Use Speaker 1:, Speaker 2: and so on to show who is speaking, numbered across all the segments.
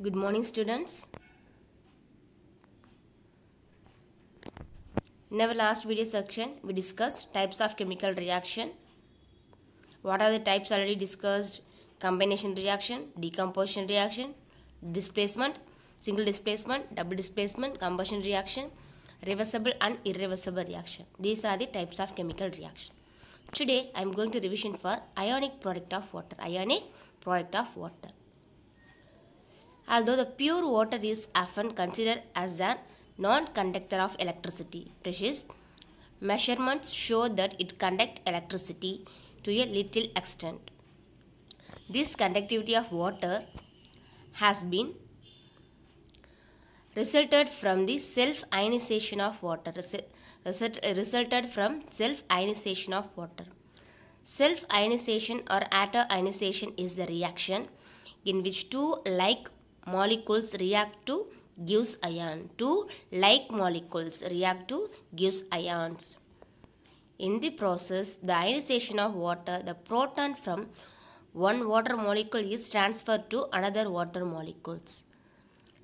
Speaker 1: Good morning, students. In our last video section, we discussed types of chemical reaction. What are the types already discussed? Combination reaction, decomposition reaction, displacement, single displacement, double displacement, combustion reaction, reversible and irreversible reaction. These are the types of chemical reaction. Today, I am going to revision for ionic product of water. Ionic product of water. Although the pure water is often considered as a non-conductor of electricity, precious measurements show that it conducts electricity to a little extent. This conductivity of water has been resulted from the self-ionization of water. Resulted from self-ionization of water. Self-ionization or auto-ionization is the reaction in which two like molecules react to gives ion. Two like molecules react to gives ions. In the process, the ionization of water, the proton from one water molecule is transferred to another water molecules,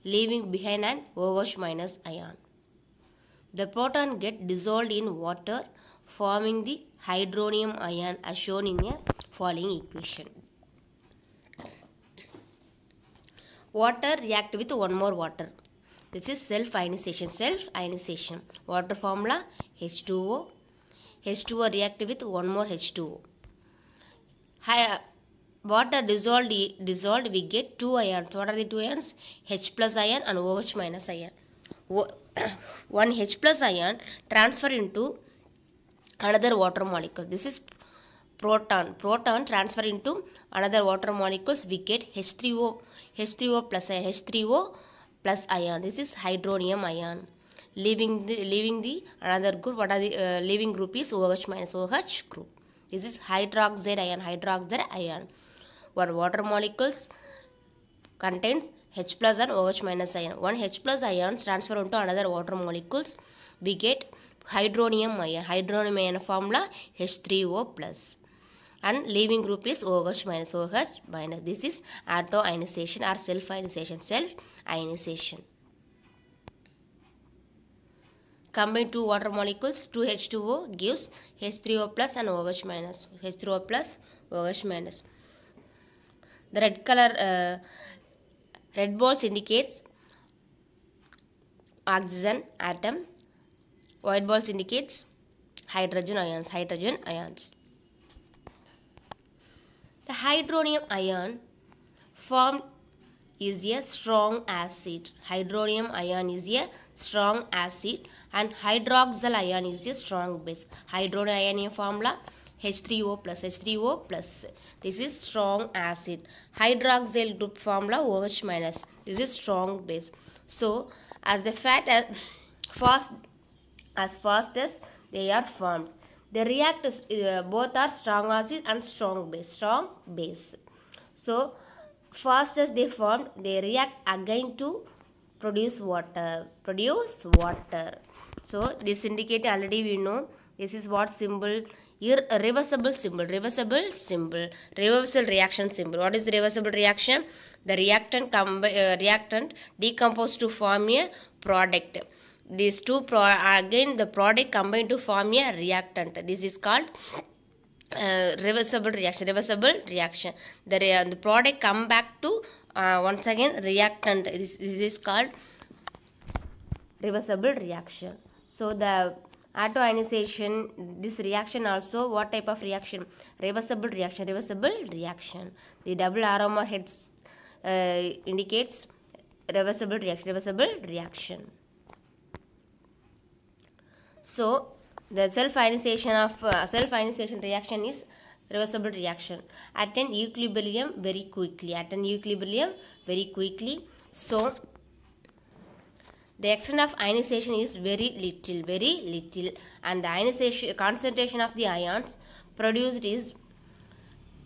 Speaker 1: leaving behind an OH minus ion. The proton get dissolved in water, forming the hydronium ion as shown in a following equation. Water react with one more water. This is self-ionization. Self-ionization. Water formula H2O. H2O react with one more H2O. Water dissolved, we get two ions. What are the two ions? H plus ion and OH minus ion. One H plus ion transfer into another water molecule. This is proton. Proton transfer into another water molecules. We get H3O plus ion. H3O plus ion. This is hydronium ion. Leaving the another group. What are the leaving group is OH minus OH group. This is hydroxide ion. Hydroxide ion. One water molecules contains H plus and OH minus ion. One H plus ions transfer into another water molecules. We get hydronium ion. Hydronium ion formula H3O plus. And leaving group is OH minus OH minus. This is auto-ionization or self-ionization. Self-ionization. Combine two water molecules, 2H2O gives H3O plus and OH minus. H3O plus, OH minus. The red color, red balls indicates oxygen atom. White balls indicates hydrogen ions. Hydrogen ions. The hydronium ion formed is a strong acid. Hydronium ion is a strong acid and hydroxyl ion is a strong base. Hydronium ion formula H3O plus. H3O plus. This is strong acid. Hydroxyl group formula OH minus. This is strong base. So as fast as they are formed, they react both are strong acid and strong base. Strong base. So fast as they formed, they react again to produce water. Produce water. So this indicator already we know. This is what symbol? Reversible symbol. Reversible symbol. Reversible reaction symbol. What is the reversible reaction? The reactant decomposed to form a product. These two again the product combined to form a reactant. This is called reversible reaction. Reversible reaction. The product come back to once again reactant. This is called reversible reaction. So the auto-ionization, this reaction also, what type of reaction? Reversible reaction. Reversible reaction. The double arrow heads indicates reversible reaction. Reversible reaction. So the self-ionization reaction is reversible reaction at an equilibrium very quickly. At an equilibrium very quickly. So the extent of ionization is very little, and the ionization concentration of the ions produced is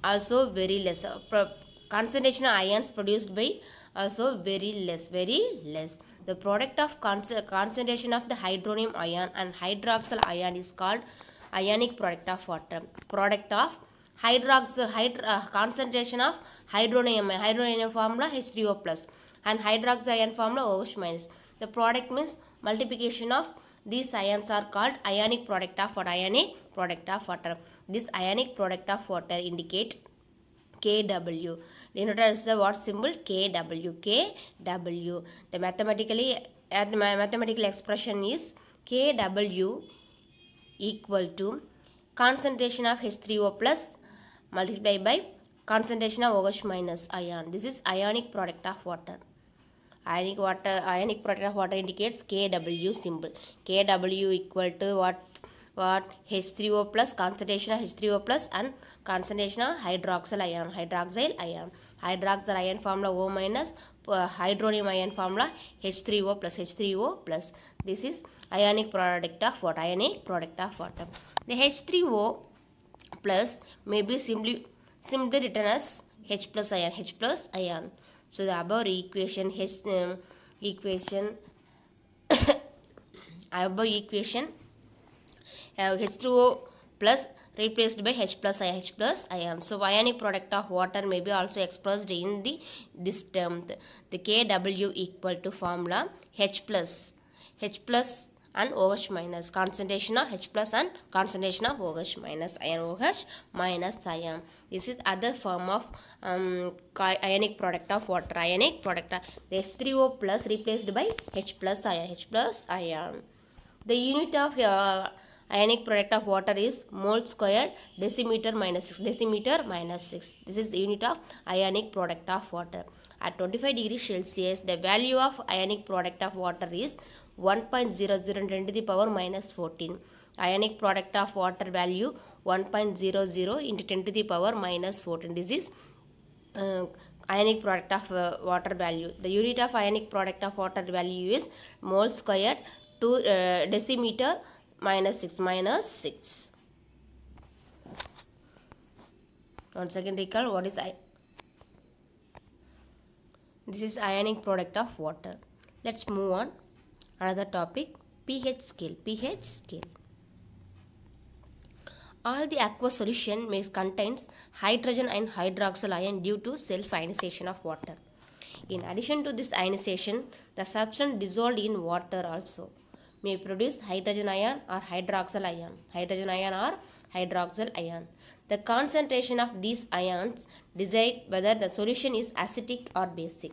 Speaker 1: also very less. Concentration of ions produced by also very less. The product of concentration of the hydronium ion and hydroxyl ion is called ionic product of water. Product of concentration of hydronium formula H3O plus and hydroxyl ion formula OH minus. The product means multiplication of these ions are called ionic product of water. Ionic product of water. This ionic product of water indicate Kw. Denoted as the what symbol? Kw. Kw. The mathematical expression is Kw equal to concentration of H3O plus multiplied by concentration of OH minus ion. This is ionic product of water. Ionic product of water indicates Kw symbol. Kw equal to what H3O plus, concentration of H3O plus and concentration of hydroxyl ion. Hydroxyl ion formula O minus, hydronium ion formula H3O plus. This is ionic product of water. The H3O plus may be simply written as H plus ion. So the above equation H2O plus replaced by H plus ion. So ionic product of water may be also expressed in this term. The Kw equal to formula H plus and OH minus, concentration of H plus and concentration of OH minus ion. This is other form of ionic product of water. The H3O plus replaced by H plus ion. The unit of ionic product of water is mole square decimeter minus 6. This is the unit of ionic product of water. At 25 degrees Celsius, the value of ionic product of water is 1.00 10 to the power minus 14. Ionic product of water value 1.00 into 10 to the power minus 14. This is ionic product of water value. The unit of ionic product of water value is mole square to decimeter minus 6. Once again recall what is this is ionic product of water. Let's move on. Another topic, pH scale. All the aqueous solution may contains hydrogen and hydroxyl ion due to self-ionization of water. In addition to this ionization, the substance dissolved in water also may produce hydrogen ion or hydroxyl ion. The concentration of these ions decide whether the solution is acidic or basic.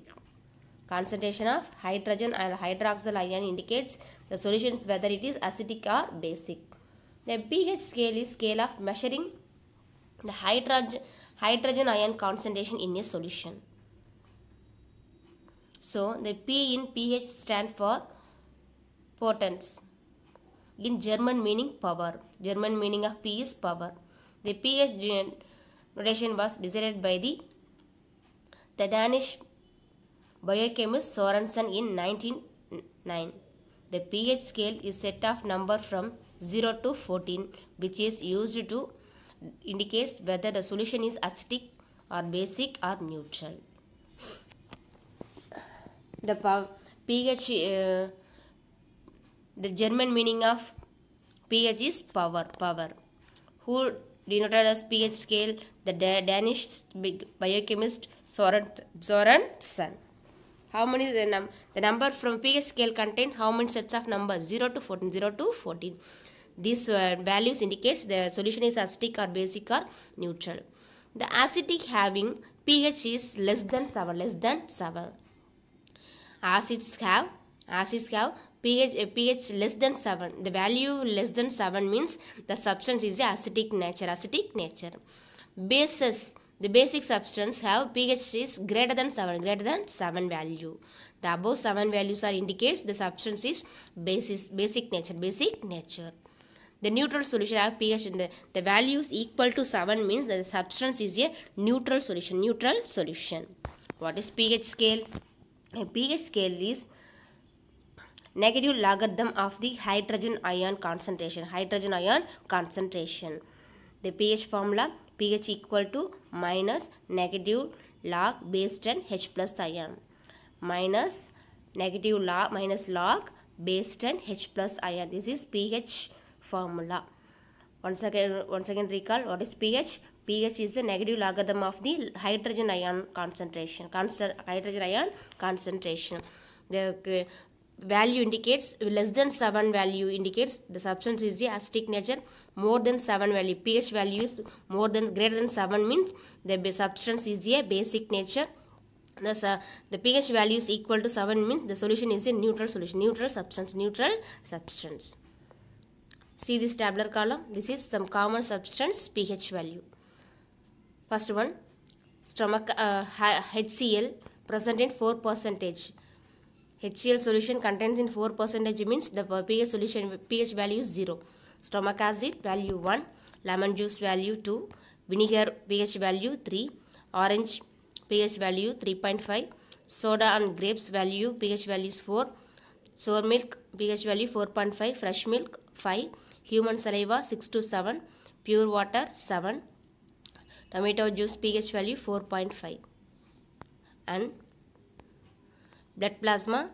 Speaker 1: Concentration of hydrogen and hydroxyl ion indicates the solutions whether it is acidic or basic. The pH scale is scale of measuring the hydrogen ion concentration in a solution. So the P in pH stand for potence. In German meaning power. German meaning of P is power. The pH notation was decided by the Danish biochemist Sorensen in 1909. The pH scale is set of number from 0 to 14, which is used to indicate whether the solution is acidic or basic or neutral. The pH, the German meaning of pH is power. Who denoted as pH scale? The Danish biochemist Sorensen. How many the number from pH scale contains how many sets of numbers? 0 to 14. These values indicates the solution is acidic or basic or neutral. The acidic having pH is less than 7. Acids have pH less than 7. The value less than 7 means the substance is acidic nature. Bases, the basic substance have pH is greater than 7 value. The above 7 values are indicates the substance is basic nature. The neutral solution have pH in the values equal to 7 means that the substance is a neutral solution. What is pH scale? A pH scale is negative logarithm of the hydrogen ion concentration. The pH formula, pH equal to minus negative log base 10 H plus ion. Minus log base 10 H plus ion. This is pH formula. Once again recall what is pH. pH is the negative logarithm of the hydrogen ion concentration. Hydrogen ion concentration. The value indicates less than 7 value indicates the substance is the acidic nature. More than 7 value, pH value is greater than 7 means the substance is a basic nature. The pH value is equal to 7 means the solution is a neutral solution, neutral substance. See this tabular column. This is some common substance pH value. First one, stomach HCl present in 4%. HCl solution contains in 4% means the pH solution pH value is 0. Stomach acid value 1, lemon juice value 2, vinegar pH value 3, orange pH value 3.5, soda and grapes value pH value is 4, sour milk pH value 4.5, fresh milk 5, human saliva 6 to 7, pure water 7, tomato juice pH value 4.5, and blood plasma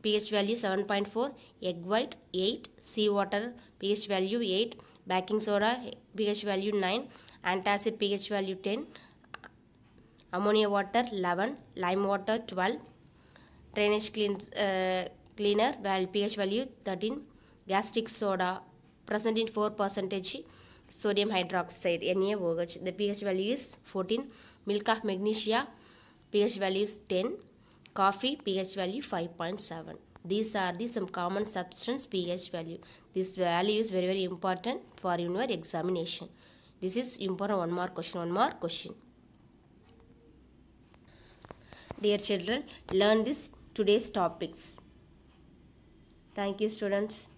Speaker 1: pH value 7.4, egg white 8, sea water pH value 8, baking soda pH value 9, antacid pH value 10, ammonia water 11, lime water 12, drainage cleaner pH value 13, gastric soda present in 4%, sodium hydroxide NaOH, the pH value is 14, milk of magnesia pH value is 10, coffee pH value 5.7. These are some common substance pH value. This value is very important for your examination. This is important. One more question. Dear children, learn today's topics. Thank you, students.